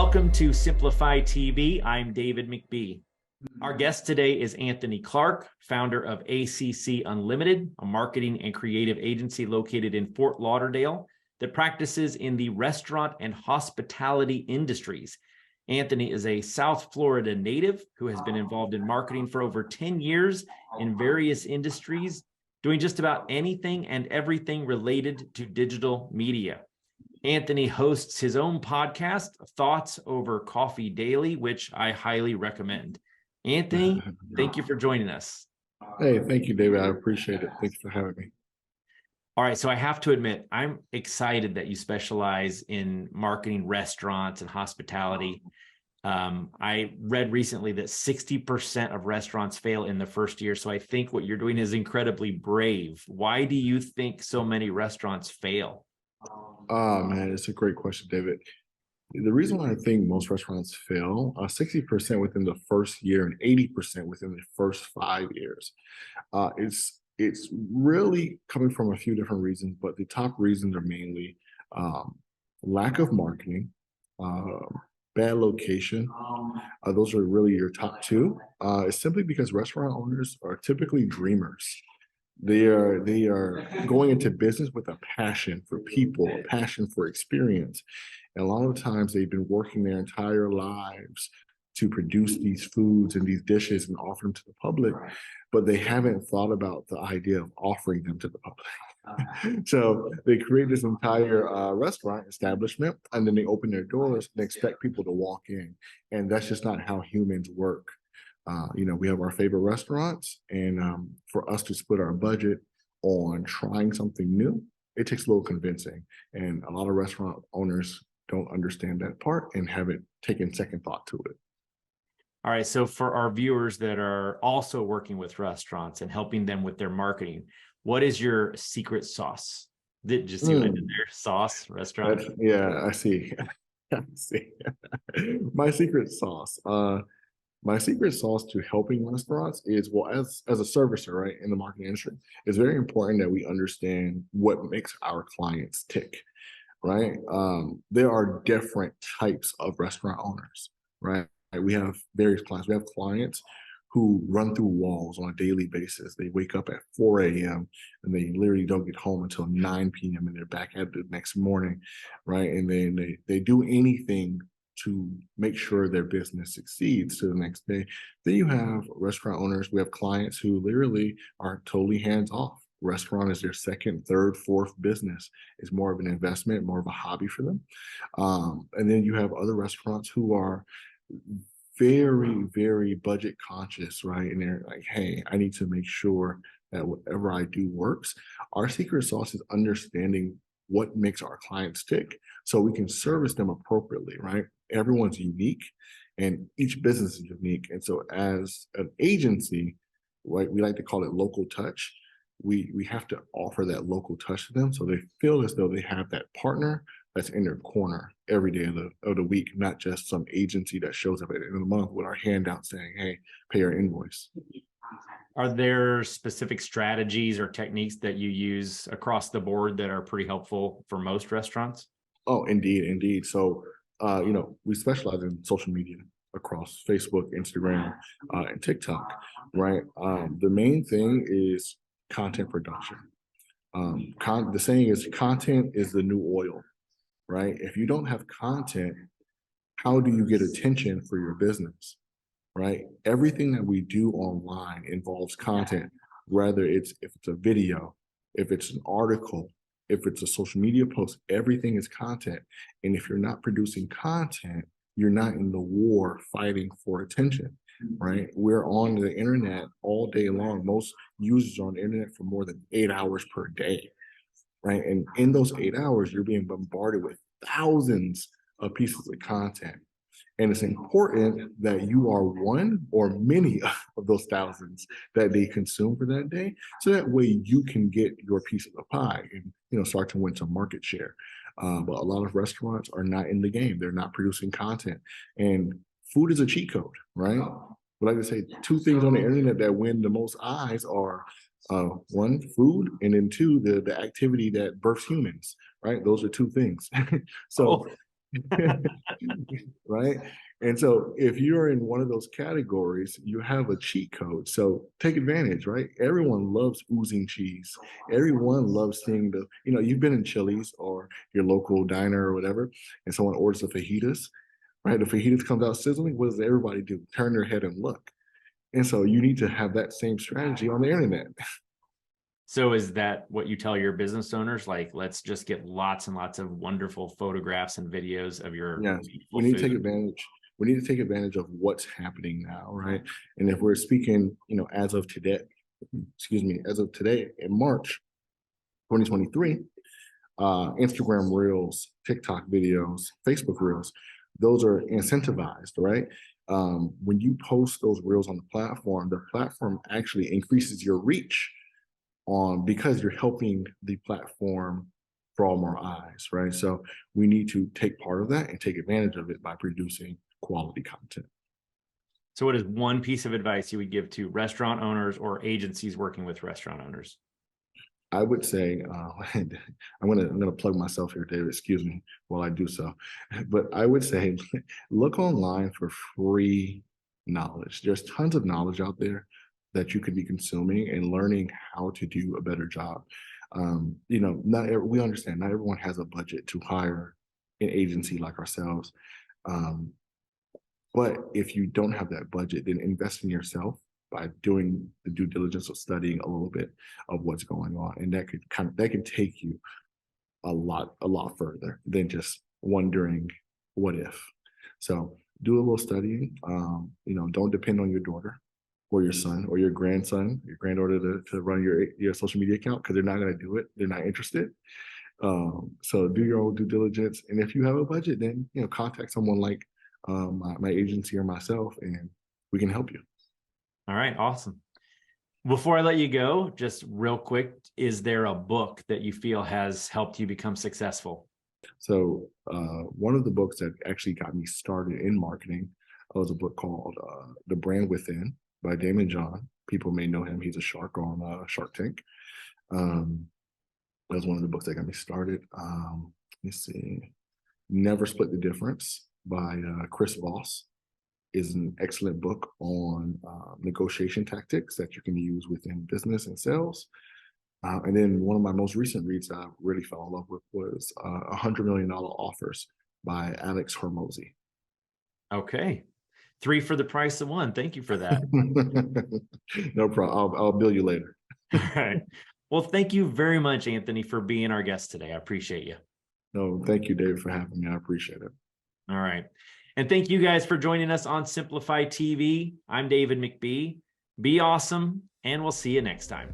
Welcome to Simplify TV. I'm David McBee. Our guest today is Anthony Clark, founder of ACC Unlimited, a marketing and creative agency located in Fort Lauderdale that practices in the restaurant and hospitality industries. Anthony is a South Florida native who has been involved in marketing for over 10 years in various industries, doing just about anything and everything related to digital media. Anthony hosts his own podcast, Thoughts Over Coffee Daily, which I highly recommend. Anthony, thank you for joining us. Hey, thank you, David. I appreciate it. Thanks for having me. All right, so I have to admit, I'm excited that you specialize in marketing restaurants and hospitality. I read recently that 60% of restaurants fail in the first year, so I think what you're doing is incredibly brave. Why do you think so many restaurants fail? Oh, man, it's a great question, David. The reason why I think most restaurants fail, 60% within the first year and 80% within the first 5 years, it's really coming from a few different reasons, but the top reasons are mainly lack of marketing, bad location. Those are really your top two. It's simply because restaurant owners are typically dreamers. They are going into business with a passion for people, a passion for experience. And a lot of times they've been working their entire lives to produce these foods and these dishes and offer them to the public, but they haven't thought about the idea of offering them to the public. So they create this entire restaurant establishment, and then they open their doors and expect people to walk in. And that's just not how humans work. We have our favorite restaurants, and for us to split our budget on trying something new, it takes a little convincing. And a lot of restaurant owners don't understand that part and haven't taken second thought to it. All right, so for our viewers that are also working with restaurants and helping them with their marketing, what is your secret sauce? Just see what I did there? Sauce, restaurant? Yeah, I see. I see. My secret sauce. My secret sauce to helping restaurants is, well, as a servicer, right, in the marketing industry, it's very important that we understand what makes our clients tick, right? There are different types of restaurant owners, right? We have various clients. We have clients who run through walls on a daily basis. They wake up at 4 a.m. and they literally don't get home until 9 p.m. and they're back at it the next morning, right? And then they do anything to make sure their business succeeds to the next day. Then you have restaurant owners. We have clients who literally are totally hands off. Restaurant is their second, third, fourth business. It's more of an investment, more of a hobby for them. And then you have other restaurants who are very, very budget conscious, right? And they're like, hey, I need to make sure that whatever I do works. Our secret sauce is understanding what makes our clients tick so we can service them appropriately, right? Everyone's unique and each business is unique. And so as an agency, right, we like to call it local touch. We have to offer that local touch to them so they feel as though they have that partner that's in their corner every day of the week, not just some agency that shows up at the end of the month with our handout saying, hey, pay our invoice. Are there specific strategies or techniques that you use across the board that are pretty helpful for most restaurants? Oh, indeed. So, we specialize in social media across Facebook, Instagram, and TikTok, right? The main thing is content production. The saying is content is the new oil, right? If you don't have content, how do you get attention for your business, right? Everything that we do online involves content, whether if it's a video, if it's an article, if it's a social media post, everything is content. And if you're not producing content, you're not in the war fighting for attention, right? We're on the internet all day long. Most users are on the internet for more than 8 hours per day, right? And in those 8 hours, you're being bombarded with thousands of pieces of content. And it's important that you are one or many of those thousands that they consume for that day. So that way you can get your piece of the pie and, start to win some market share. But a lot of restaurants are not in the game. They're not producing content. And food is a cheat code, right? But like I say, two things on the internet that win the most eyes are one, food, and then two, the activity that births humans, right? Those are two things. So Right? And so if you're in one of those categories, you have a cheat code. So take advantage, right? Everyone loves oozing cheese. Everyone loves seeing you've been in Chili's or your local diner or whatever, and someone orders the fajitas, right? The fajitas comes out sizzling. What does everybody do? Turn their head and look. And so you need to have that same strategy on the internet. So is that what you tell your business owners? Like, let's just get lots and lots of wonderful photographs and videos of your Yes, beautiful we need to take food? advantage. We need to take advantage of what's happening now, right? And if we're speaking, as of today, as of today in March 2023, Instagram Reels, TikTok videos, Facebook Reels, those are incentivized, right? When you post those Reels on the platform actually increases your reach on because you're helping the platform draw more eyes, right? So we need to take part of that and take advantage of it by producing quality content. So what is one piece of advice you would give to restaurant owners or agencies working with restaurant owners? I would say, I'm gonna plug myself here, David. Excuse me while I do so, but I would say, look online for free knowledge. There's tons of knowledge out there that you could be consuming and learning how to do a better job. We understand not everyone has a budget to hire an agency like ourselves, um, but if you don't have that budget, then invest in yourself by doing the due diligence of studying a little bit of what's going on, and that can take you a lot further than just wondering what if. So do a little studying. Don't depend on your daughter or your son or your grandson, your granddaughter to run your social media account because they're not going to do it. They're not interested. So do your own due diligence, and if you have a budget, then contact someone like my agency or myself, and we can help you. All right, awesome. Before I let you go, just real quick, is there a book that you feel has helped you become successful? So one of the books that actually got me started in marketing was a book called The Brand Within by Damon John. People may know him. He's a shark on Shark Tank. That was one of the books that got me started. Let me see. Never Split the Difference by Chris Voss is an excellent book on negotiation tactics that you can use within business and sales. And then one of my most recent reads that I really fell in love with was $100 Million Offers by Alex Hormozy. Okay. 3 for the price of 1. Thank you for that. No problem. I'll bill you later. All right. Well, thank you very much, Anthony, for being our guest today. I appreciate you. No, thank you, David, for having me. I appreciate it. All right. And thank you guys for joining us on Simplify TV. I'm David McBee. Be awesome, and we'll see you next time.